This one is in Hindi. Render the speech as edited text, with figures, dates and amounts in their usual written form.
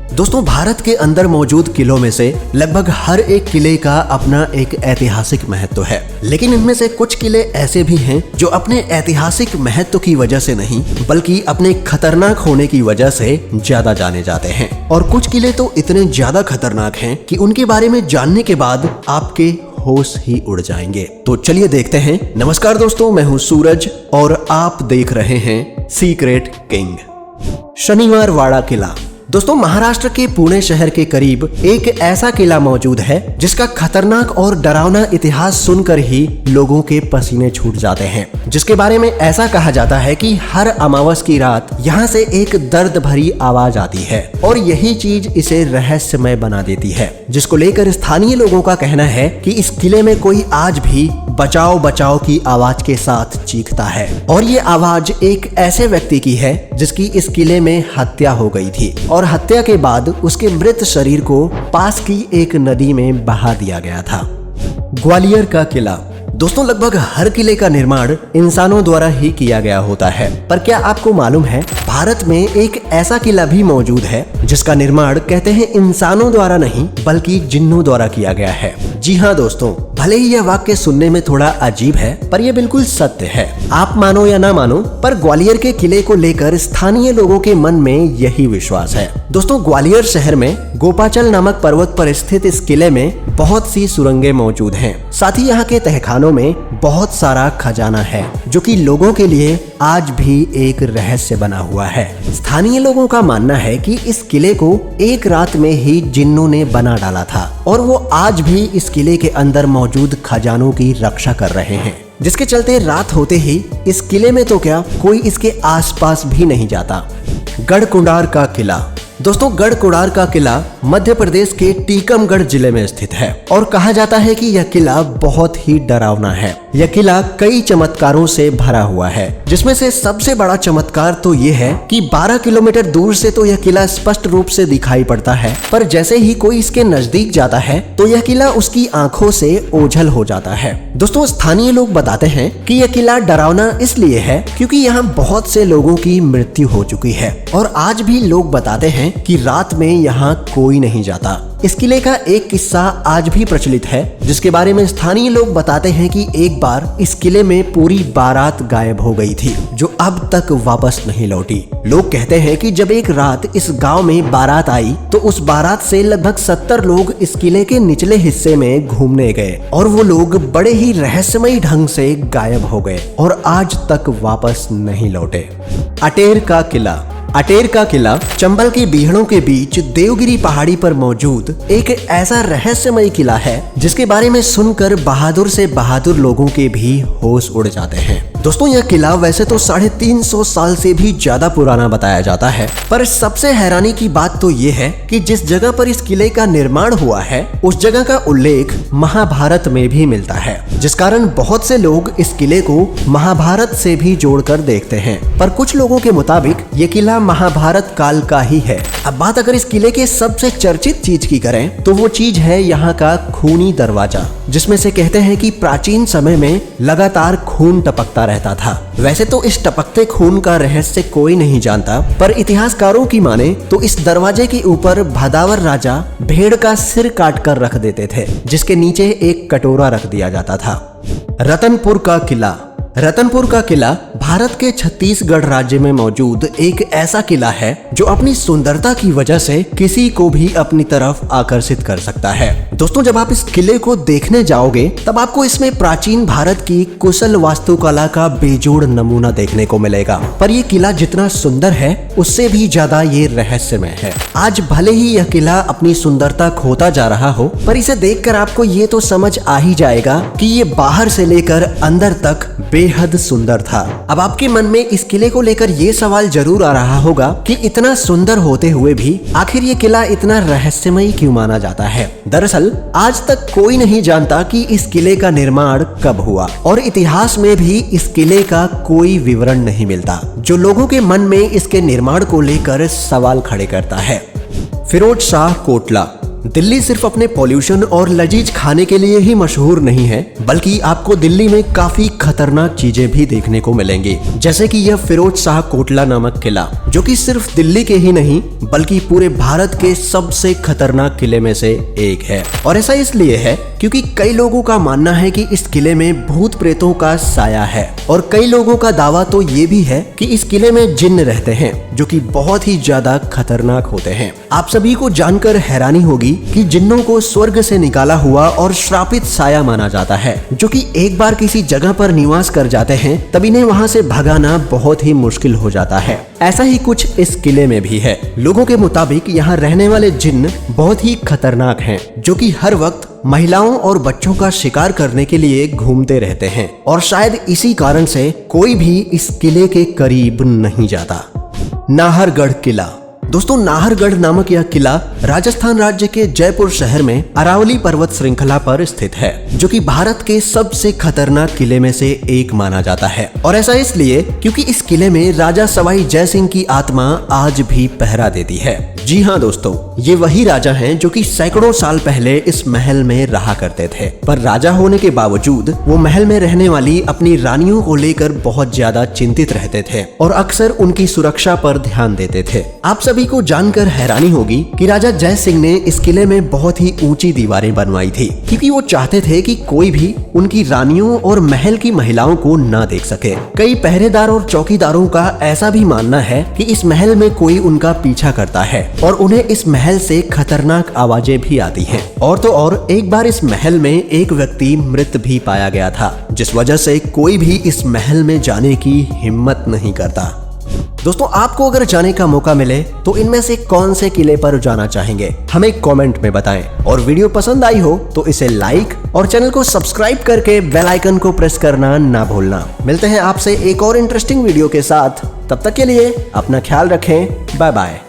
दोस्तों, भारत के अंदर मौजूद किलों में से लगभग हर एक किले का अपना एक ऐतिहासिक महत्व है, लेकिन इनमें से कुछ किले ऐसे भी हैं जो अपने ऐतिहासिक महत्व की वजह से नहीं बल्कि अपने खतरनाक होने की वजह से ज्यादा जाने जाते हैं। और कुछ किले तो इतने ज्यादा खतरनाक हैं कि उनके बारे में जानने के बाद आपके होश ही उड़ जाएंगे। तो चलिए देखते हैं। नमस्कार दोस्तों, मैं हूँ सूरज और आप देख रहे हैं सीक्रेट किंग। शनिवार वाड़ा किला। दोस्तों, महाराष्ट्र के पुणे शहर के करीब एक ऐसा किला मौजूद है जिसका खतरनाक और डरावना इतिहास सुनकर ही लोगों के पसीने छूट जाते हैं। जिसके बारे में ऐसा कहा जाता है कि हर अमावस की रात यहाँ से एक दर्द भरी आवाज आती है और यही चीज इसे रहस्यमय बना देती है, जिसको लेकर स्थानीय लोगों का कहना है कि इस किले में कोई आज भी बचाओ बचाओ की आवाज के साथ चीखता है। और ये आवाज एक ऐसे व्यक्ति की है जिसकी इस किले में हत्या हो गई थी और हत्या के बाद उसके मृत शरीर को पास की एक नदी में बहा दिया गया था। ग्वालियर का किला। दोस्तों, लगभग हर किले का निर्माण इंसानों द्वारा ही किया गया होता है, पर क्या आपको मालूम है भारत में एक ऐसा किला भी मौजूद है जिसका निर्माण कहते हैं इंसानों द्वारा नहीं बल्कि जिन्नों द्वारा किया गया है। जी हाँ दोस्तों, भले ही यह वाक्य सुनने में थोड़ा अजीब है पर यह बिल्कुल सत्य है। आप मानो या ना मानो, पर ग्वालियर के किले को लेकर स्थानीय लोगों के मन में यही विश्वास है। दोस्तों, ग्वालियर शहर में गोपाचल नामक पर्वत पर स्थित इस किले में बहुत सी सुरंगें मौजूद हैं। साथ ही यहाँ के तहखानों में बहुत सारा खजाना है जो कि लोगों के लिए आज भी एक रहस्य बना हुआ है। स्थानीय लोगों का मानना है कि इस किले को एक रात में ही जिन्नों ने बना डाला था और वो आज भी इस किले के अंदर मौजूद खजानों की रक्षा कर रहे हैं, जिसके चलते रात होते ही इस किले में तो क्या कोई इसके आसपास भी नहीं जाता। गढ़कुंडार का किला। दोस्तों, गढ़कुंडार का किला मध्य प्रदेश के टीकमगढ़ जिले में स्थित है और कहा जाता है कि यह किला बहुत ही डरावना है। यह किला कई चमत्कारों से भरा हुआ है, जिसमें से सबसे बड़ा चमत्कार तो ये है कि 12 किलोमीटर दूर से तो यह किला स्पष्ट रूप से दिखाई पड़ता है, पर जैसे ही कोई इसके नजदीक जाता है तो यह किला उसकी आंखों से ओझल हो जाता है। दोस्तों, स्थानीय लोग बताते हैं कि यह किला डरावना इसलिए है क्योंकि यहाँ बहुत से लोगों की मृत्यु हो चुकी है और आज भी लोग बताते हैं कि रात में यहाँ कोई नहीं जाता। इस किले का एक किस्सा आज भी प्रचलित है, जिसके बारे में स्थानीय लोग बताते हैं कि एक बार इस किले में पूरी बारात गायब हो गई थी जो अब तक वापस नहीं लौटी। लोग कहते हैं कि जब एक रात इस गांव में बारात आई तो उस बारात से लगभग 70 लोग इस किले के निचले हिस्से में घूमने गए और वो लोग बड़े ही रहस्यमयी ढंग से गायब हो गए और आज तक वापस नहीं लौटे। अटेर का किला। अटेर का किला चंबल के बीहड़ों के बीच देवगिरी पहाड़ी पर मौजूद एक ऐसा रहस्यमय किला है जिसके बारे में सुनकर बहादुर से बहादुर लोगों के भी होश उड़ जाते हैं। दोस्तों, यह किला वैसे तो 350 साल से भी ज्यादा पुराना बताया जाता है, पर सबसे हैरानी की बात तो ये है कि जिस जगह पर इस किले का निर्माण हुआ है उस जगह का उल्लेख महाभारत में भी मिलता है, जिस कारण बहुत से लोग इस किले को महाभारत से भी जोड़कर देखते हैं। पर कुछ लोगों के मुताबिक ये किला महाभारत काल का ही है। अब बात अगर इस किले के सबसे चर्चित चीज की करें तो वो चीज है यहाँ का खूनी दरवाजा, जिसमें से कहते हैं कि प्राचीन समय में लगातार खून टपकता रहता था। वैसे तो इस टपकते खून का रहस्य कोई नहीं जानता, पर इतिहासकारों की माने तो इस दरवाजे के ऊपर भदावर राजा भेड़ का सिर काट कर रख देते थे, जिसके नीचे एक कटोरा रख दिया जाता था। रतनपुर का किला। रतनपुर का किला भारत के छत्तीसगढ़ राज्य में मौजूद एक ऐसा किला है जो अपनी सुंदरता की वजह से किसी को भी अपनी तरफ आकर्षित कर सकता है। दोस्तों, जब आप इस किले को देखने जाओगे तब आपको इसमें प्राचीन भारत की कुशल वास्तुकला का बेजोड़ नमूना देखने को मिलेगा, पर यह किला जितना सुंदर है उससे भी ज्यादा ये रहस्यमय है। आज भले ही यह किला अपनी सुंदरता खोता जा रहा हो, पर इसे देखकर आपको ये तो समझ आ ही जाएगा कि ये बाहर से लेकर अंदर तक बेहद सुंदर था। अब आपके मन में इस किले को लेकर ये सवाल जरूर आ रहा होगा कि इतना सुंदर होते हुए भी आखिर ये किला इतना रहस्यमयी क्यों माना जाता है। दरअसल आज तक कोई नहीं जानता कि इस किले का निर्माण कब हुआ और इतिहास में भी इस किले का कोई विवरण नहीं मिलता, जो लोगों के मन में इसके निर्माण को लेकर सवाल खड़े करता है। फिरोज शाह कोटला। दिल्ली सिर्फ अपने पॉल्यूशन और लजीज खाने के लिए ही मशहूर नहीं है, बल्कि आपको दिल्ली में काफी खतरनाक चीजें भी देखने को मिलेंगी, जैसे कि यह फिरोज शाह कोटला नामक किला जो कि सिर्फ दिल्ली के ही नहीं बल्कि पूरे भारत के सबसे खतरनाक किले में से एक है। और ऐसा इसलिए है क्योंकि कई लोगों का मानना है कि इस किले में भूत प्रेतों का साया है, और कई लोगों का दावा तो ये भी है कि इस किले में जिन्न रहते हैं जो कि बहुत ही ज्यादा खतरनाक होते हैं। आप सभी को जानकर हैरानी होगी कि जिन्नों को स्वर्ग से निकाला हुआ और श्रापित साया माना जाता है, जो कि एक बार किसी जगह पर निवास कर जाते हैं तब इन्हें वहां से भगाना बहुत ही मुश्किल हो जाता है। ऐसा ही कुछ इस किले में भी है। लोगों के मुताबिक यहाँ रहने वाले जिन्न बहुत ही खतरनाक हैं, जो कि हर वक्त महिलाओं और बच्चों का शिकार करने के लिए घूमते रहते हैं, और शायद इसी कारण से कोई भी इस किले के करीब नहीं जाता। नाहरगढ़ किला। दोस्तों, नाहरगढ़ नामक यह किला राजस्थान राज्य के जयपुर शहर में अरावली पर्वत श्रृंखला पर स्थित है, जो कि भारत के सबसे खतरनाक किले में से एक माना जाता है। और ऐसा इसलिए क्योंकि इस किले में राजा सवाई जय सिंह की आत्मा आज भी पहरा देती है। जी हाँ दोस्तों, ये वही राजा हैं जो कि सैकड़ों साल पहले इस महल में रहा करते थे, पर राजा होने के बावजूद वो महल में रहने वाली अपनी रानियों को लेकर बहुत ज्यादा चिंतित रहते थे और अक्सर उनकी सुरक्षा पर ध्यान देते थे। आप सभी को जानकर हैरानी होगी कि राजा जय सिंह ने इस किले में बहुत ही ऊंची दीवारें बनवाई थी, क्योंकि वो चाहते थे कि कोई भी उनकी रानियों और महल की महिलाओं को ना देख सके। कई पहरेदार और चौकीदारों का ऐसा भी मानना है कि इस महल में कोई उनका पीछा करता है और उन्हें इस महल से खतरनाक आवाजें भी आती हैं। और तो और एक बार इस महल में एक व्यक्ति मृत भी पाया गया था, जिस वजह से कोई भी इस महल में जाने की हिम्मत नहीं करता। दोस्तों, आपको अगर जाने का मौका मिले तो इनमें से कौन से किले पर जाना चाहेंगे, हमें कमेंट में बताएं। और वीडियो पसंद आई हो तो इसे लाइक और चैनल को सब्सक्राइब करके बेल आइकन को प्रेस करना ना भूलना। मिलते हैं आपसे एक और इंटरेस्टिंग वीडियो के साथ, तब तक के लिए अपना ख्याल रखें। Bye bye.